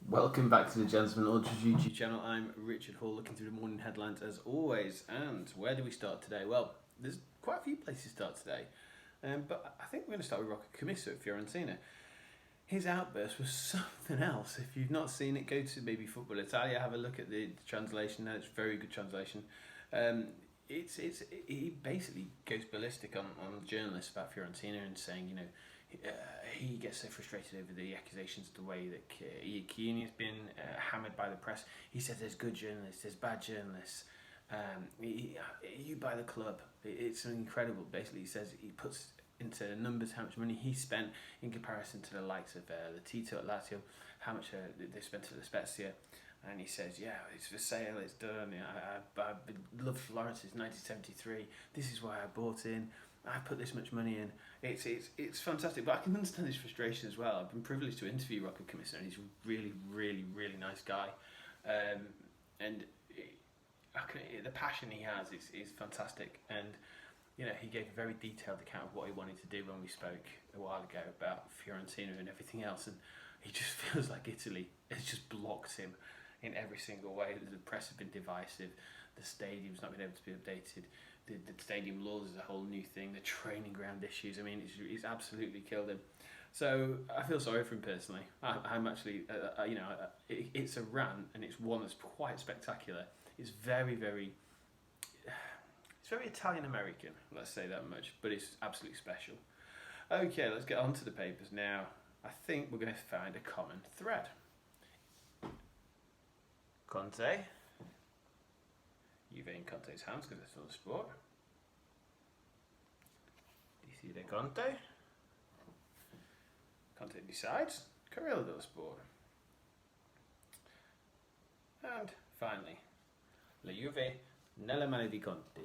Welcome back to the Gentleman Ultras YouTube channel. I'm Richard Hall, looking through the morning headlines as always. And where do we start today? Well, there's quite a few places to start today. But I think we're going to start with Rocco Commisso at Fiorentina. His outburst was something else. If you've not seen it, go to maybe Football Italia, have a look at the translation. It's a very good translation. He basically goes ballistic on journalists about Fiorentina and saying, he gets so frustrated over the accusations, the way that Chiellini has been hammered by the press. He says there's good journalists, there's bad journalists. You buy the club. It's incredible. Basically, he says he puts into numbers how much money he spent in comparison to the likes of Tito at Lazio, how much they spent at the Spezia. And he says, yeah, it's for sale, it's done. I've loved Florence since 1973. This is why I bought in. I put this much money in. It's fantastic, but I can understand his frustration as well. I've been privileged to interview Rocco Commisso, and he's a really, really, really nice guy. The passion he has is fantastic. And he gave a very detailed account of what he wanted to do when we spoke a while ago about Fiorentina and everything else. And he just feels like Italy has just blocked him in every single way. The press have been divisive. The stadium's not been able to be updated. The stadium laws is a whole new thing. The training ground issues. I mean, it's absolutely killed him. So I feel sorry for him personally. I'm actually, it's a rant, and it's one that's quite spectacular. It's very, very, it's very Italian American. Let's say that much. But it's absolutely special. Okay, let's get on to the papers now. I think we're going to find a common thread. Conte. Juve in Conte's hands because it's on the sport. Decide Conte. Conte decides. Corriere dello Sport. And finally, La Juve nelle mani di Conte,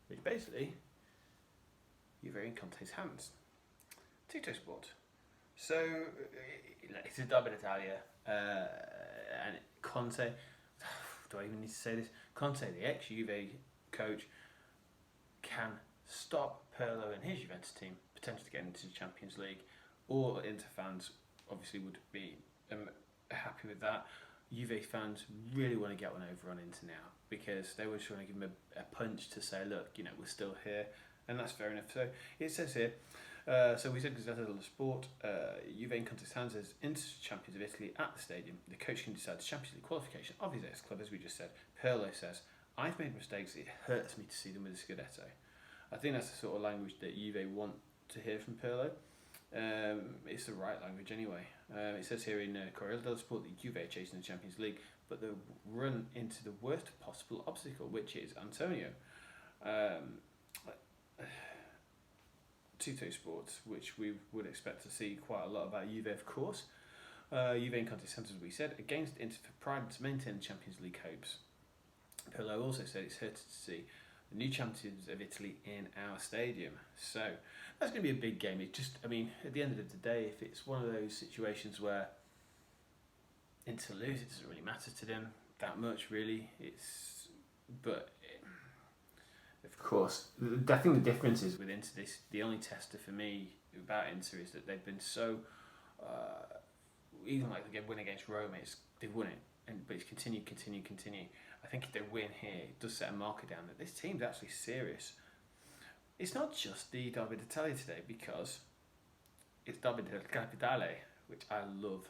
which basically, Juve in Conte's hands. Tito Sport. So, it's a derby d'Italia, and Conte, do I even need to say this? Conte, the ex-Juve coach, can stop Pirlo and his Juventus team potentially getting into the Champions League. All Inter fans obviously would be happy with that. Juve fans really want to get one over on Inter now because they were trying to give them a punch to say, look, we're still here, and that's fair enough. So it says here, so we said Gazzetta dello Sport, Juve in Conte's hands as Inter champions of Italy at the stadium. The coach can decide the Champions League qualification of his ex-club, as we just said. Pirlo says, I've made mistakes, it hurts me to see them with a Scudetto. I think that's the sort of language that Juve want to hear from Pirlo. It's the right language anyway. It says here in Corriere dello Sport that Juve are chasing the Champions League, but they run into the worst possible obstacle, which is Antonio. Tito Sports, which we would expect to see quite a lot about Juve, of course. Juve in Conte's hands, as we said, against Inter for pride to maintain the Champions League hopes. Pirlo also said it's hurted to see the new champions of Italy in our stadium. So that's going to be a big game. It just, at the end of the day, if it's one of those situations where Inter lose, it doesn't really matter to them that much, really. Of course, I think the difference is with Inter, the only tester for me about Inter is that they've been so, even like the win against Roma, they've won it, but it's continue. I think if they win here, it does set a marker down that this team's actually serious. It's not just the Derby d'Italia today because it's Derby del Capitale, which I love.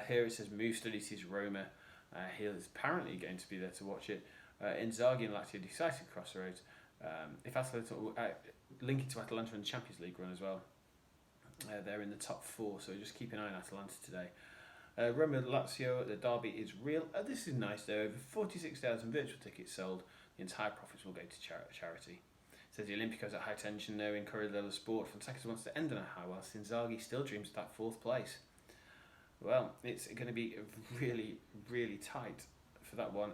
Here it says Move studies his Roma. He is apparently going to be there to watch it. Inzaghi and Lazio decisive crossroads. If Atalanta, linking to Atalanta in the Champions League run as well. They're in the top 4, so just keep an eye on Atalanta today. Roma Lazio, the derby is real. This is nice though. Over 46,000 virtual tickets sold. The entire profits will go to charity. Says the Olympicos at high tension now in Corriere dello Sport. Fonseca wants to end on a high, whilst Inzaghi still dreams of that 4th place. Well, it's going to be really, really tight for that one.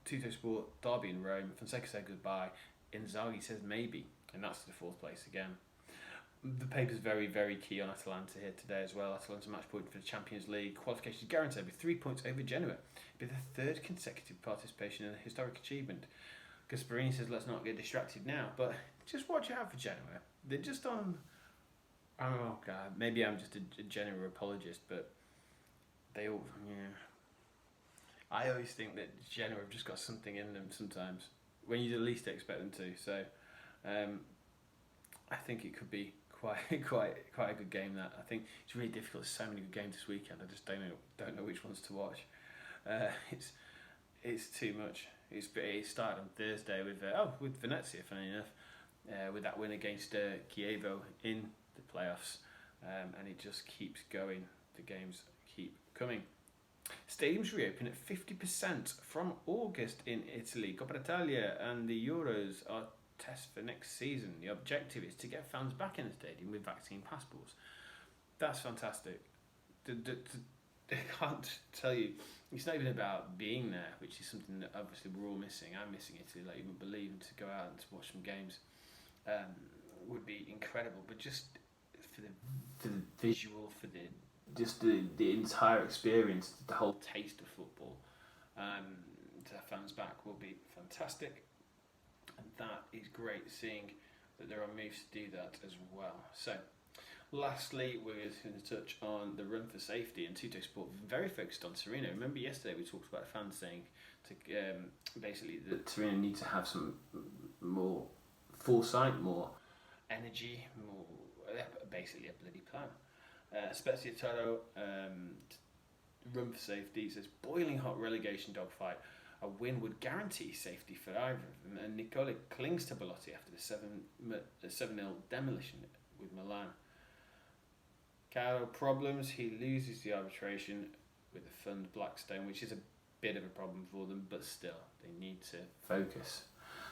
Tito Sport, derby in Rome. Fonseca said goodbye. Inzaghi says maybe, and that's to the 4th place again. The paper's very, very key on Atalanta here today as well. Atalanta match point for the Champions League. Qualification is guaranteed with 3 points over Genoa. It'll be their 3rd consecutive participation in a historic achievement. Gasparini says let's not get distracted now, but just watch out for Genoa. They're just on, oh God, maybe I'm just a Genoa apologist, but They all, yeah. I always think that Genoa have just got something in them sometimes when you least expect them to. So, I think it could be quite a good game. That I think it's really difficult. There's so many good games this weekend. I just don't know which ones to watch. It's too much. It started on Thursday with Venezia, funny enough, with that win against Chievo in the playoffs, and it just keeps going. The games keep coming. Stadiums reopen at 50% from August in Italy. Coppa Italia and the Euros are tests for next season. The objective is to get fans back in the stadium with vaccine passports. That's fantastic. I can't tell you, it's not even about being there, which is something that obviously we're all missing. I'm missing Italy, like you wouldn't believe, and to go out and to watch some games would be incredible. But just for the visual, for the entire experience, the whole taste of football, to have fans back will be fantastic. And that is great, seeing that there are moves to do that as well. So, lastly, we're going to touch on the run for safety, and Tuttosport very focused on Torino. Remember yesterday we talked about fans saying basically that Torino need to have some more foresight, more energy, more basically a bloody plan. Speziataro run for safety says boiling hot relegation dogfight. A win would guarantee safety for either of them, and Nicola clings to Belotti after the 7-0 demolition with Milan. Caro problems, he loses the arbitration with the fund Blackstone, which is a bit of a problem for them, but still, they need to focus.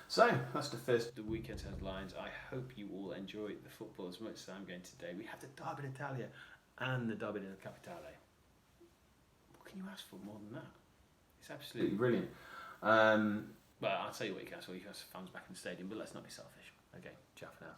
So, that's the first of the weekend's headlines. I hope you all enjoyed the football as much as I'm going today. We have the Derby d'Italia and the Derby della Capitale. What can you ask for more than that? It's absolutely brilliant. Well, I'll tell you what you can ask for. You can ask for fans back in the stadium, but let's not be selfish. Okay, ciao for now.